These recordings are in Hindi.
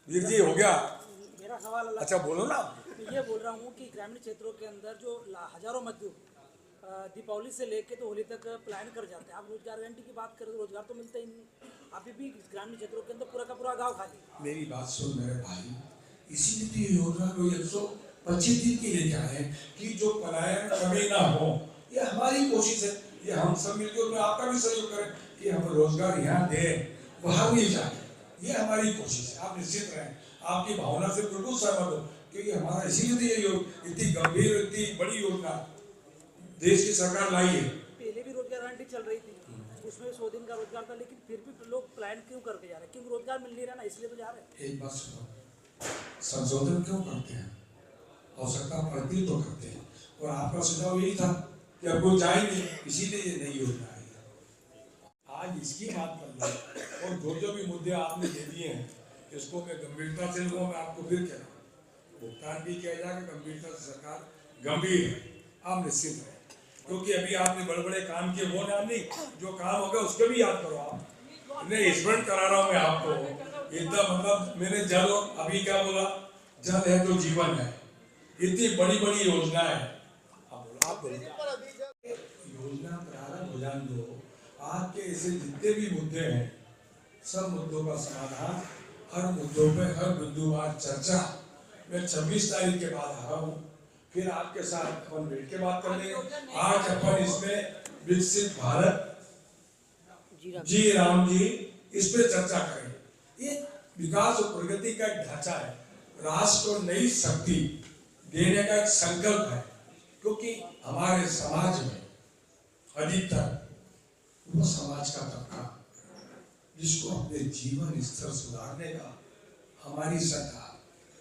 वीर जी हो गया। मेरा सवाल अलग। अच्छा बोलो ना। मैं ये बोल रहा हूँ कि ग्रामीण क्षेत्रों के अंदर जो हजारों मजदूर दीपावली से लेके तो होली तक प्लान कर जाते हैं। आप रोजगार गारंटी की बात करें तो रोजगार तो मिलता ही नहीं। अभी भी ग्रामीण क्षेत्रों के अंदर पूरा का पूरा गांव खाली। मेरी बात सुन मेरे भाई, इसीलिए तो ये योजना को 125 दिन की लेके आए हैं कि जो पलायन कमी ना हो। ये हमारी कोशिश है, ये हम सब मिलकर में आपका भी सहयोग करें कि हम रोजगार यहाँ दें, बाहर नहीं जाए। ये हमारी कोशिश है, आप निश्चित रहें। आपकी भावना से बिल्कुल सहमत हो क्योंकि हमारा इसीलिए ये इतनी गंभीर इतनी बड़ी योजना देश की सरकार लाई है। पहले भी रोजगार गारंटी चल रही थी, उसमें 100 दिन का रोजगार था, लेकिन फिर भी लोग प्लान क्यों करके जा रहे हैं? क्योंकि रोजगार मिल नहीं रहा ना, इसलिए तो जा रहे हैं। एक बात सुनो, संशोधन क्यों करते हैं? आवश्यकता पड़ती तो करते हैं। और आपका सुझाव यही था कि अब कोई जाए नहीं, इसीलिए ये नई योजना आई है। आज इसकी बात कर रहे और जो भी मुद्दे आपने दे दिए हैं इसको मैं गंभीरता से लूँगा। मैं आपको फिर कह रहा हूँ, भुगतान भी किया जाएगा गंभीरता से। सरकार गंभीर है, आप निश्चित हैं क्योंकि अभी आपने बड़े बड़े काम किए, वो नाम नहीं, जो काम होगा उसके भी याद करो। आप नहीं स्मरण करा रहा हूँ मैं आपको एकदम। मतलब मैंने जल, अभी क्या बोला, जल है तो जीवन है। इतनी बड़ी बड़ी योजना है। आप बोलो योजना प्रारंभ हो जाने दो। आज के ऐसे जितने भी मुद्दे हैं सब मुद्दों का समाधान, हर मुद्दों पे हर बिंदुवार चर्चा मैं 26 तारीख के बाद आ रहा हूँ। फिर आपके साथ अपन बैठ के बात कर लेंगे। आज अपन इसमें विकसित भारत जी राम जी इस पे चर्चा करें। ये विकास और प्रगति का एक ढांचा है, राष्ट्र को नई शक्ति देने का एक संकल्प है। क्योंकि हमारे समाज में अधिकतर वो समाज का तबका जिसको अपने जीवन स्तर सुधारने का हमारी सरकार,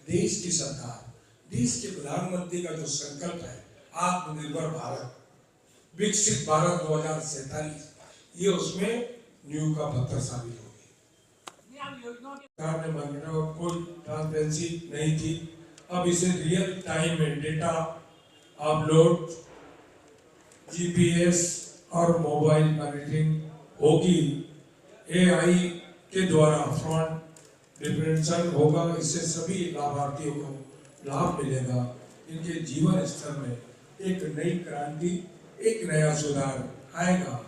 देश की सरकार, देश के प्रधानमंत्री का जो संकल्प है आत्मनिर्भर भारत, विकसित भारत 2047, ये उसमें न्यू का पत्थर साबित होगी। सरकार ने कोई ट्रांसपेरेंसी नहीं थी, अब इसे रियल टाइम में डेटा अपलोड, जीपीएस और मोबाइल मॉनिटरिंग होगी। एआई के द्वारा फ्रॉड डिफरेंशियल होगा, इससे सभी लाभार्थियों को लाभ मिलेगा। इनके जीवन स्तर में एक नई क्रांति, एक नया सुधार आएगा।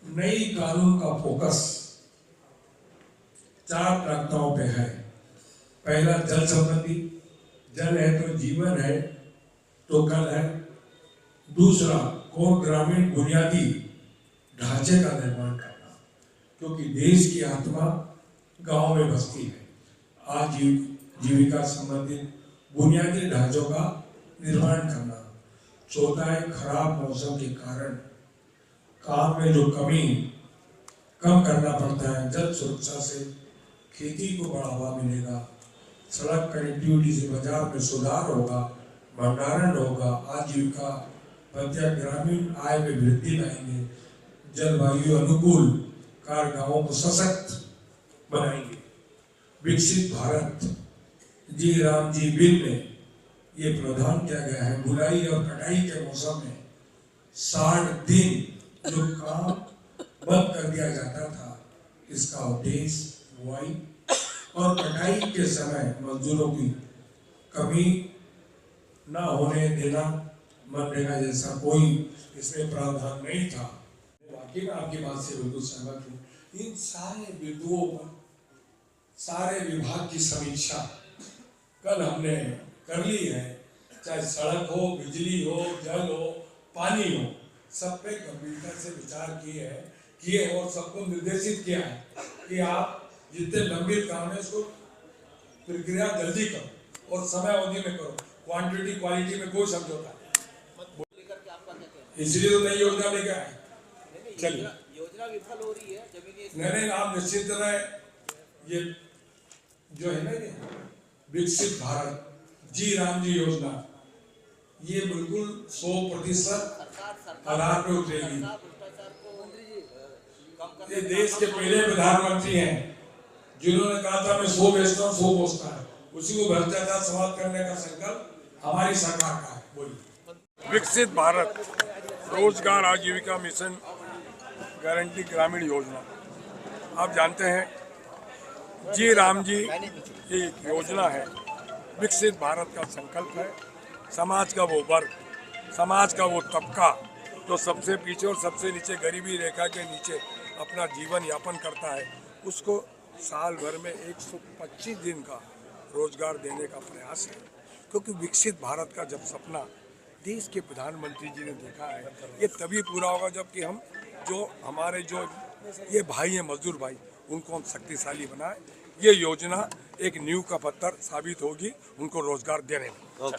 नई कानून का फोकस 4 प्राथमिकताओं पे है। पहला जल संबंधी, जल है तो जीवन है तो कल है। दूसरा कोर ग्रामीण बुनियादी ढांचे का निर्माण करना, क्योंकि देश की आत्मा गांव में बसती है। आजीविका संबंधित बुनियादी ढांचों का निर्माण करना। चौथा है खराब मौसम के कारण काम में जो कमी कम करना पड़ता है। जल सुरक्षा से खेती को बढ़ावा मिलेगा, सड़क कनेक्टिविटी से बाजार में सुधार होगा, भंडारण होगा, आजीविका प्रत्येक ग्रामीण आय में वृद्धि लाएंगे, जलवायु अनुकूल कार गांवों को सशक्त बनाएंगे। विकसित भारत जी राम जी बिल में ये प्रावधान किया गया है, बुलाई और कटाई के मौसम में 60 दिन जो काम बंद कर दिया जाता था, इसका उद्देश्य बुआई और कटाई के समय मजदूरों की कमी ना होने देना। मनरेगा जैसा कोई इसमें प्रावधान नहीं था। वाकई में आपकी बात से बिल्कुल सहमत हूँ। इन सारे बिंदुओं पर सारे विभाग की समीक्षा कल हमने कर ली है। चाहे सड़क हो, बिजली हो, जल हो, पानी हो, सब पे गंभीरता से विचार किए और सबको निर्देशित किया है कि आप जितने लंबित काम है उसको प्रक्रिया जल्दी करो और समय अवधि में करो। क्वांटिटी क्वालिटी में कोई समझौता नहीं। इसलिए तो नई योजना लेकर आए। चलिए योजना विफल हो रही है, जमीनी नहीं आप निश्चित रहे। ये जो है ना ये विकसित भारत जी राम जी योजना, ये बिल्कुल 100% आधार पे उतरेगी। ये देश के पहले प्रधानमंत्री हैं जिन्होंने कहा था मैं 100 बेचता हूँ 100 पोसता है। उसी को भ्रष्टाचार समाप्त करने का संकल्प हमारी सरकार का है। बोलिए। विकसित भारत रोजगार आजीविका मिशन गारंटी ग्रामीण योजना, आप जानते हैं जी राम जी की योजना है। विकसित भारत का संकल्प है। समाज का वो वर्ग, समाज का वो तबका जो सबसे पीछे और सबसे नीचे गरीबी रेखा के नीचे अपना जीवन यापन करता है, उसको साल भर में 125 दिन का रोजगार देने का प्रयास है। क्योंकि विकसित भारत का जब सपना देश के प्रधानमंत्री जी ने देखा है, ये तभी पूरा होगा जबकि हम जो हमारे जो ये भाई हैं, मजदूर भाई, उनको हम शक्तिशाली बनाएं। ये योजना एक नींव का पत्थर साबित होगी उनको रोजगार देने में।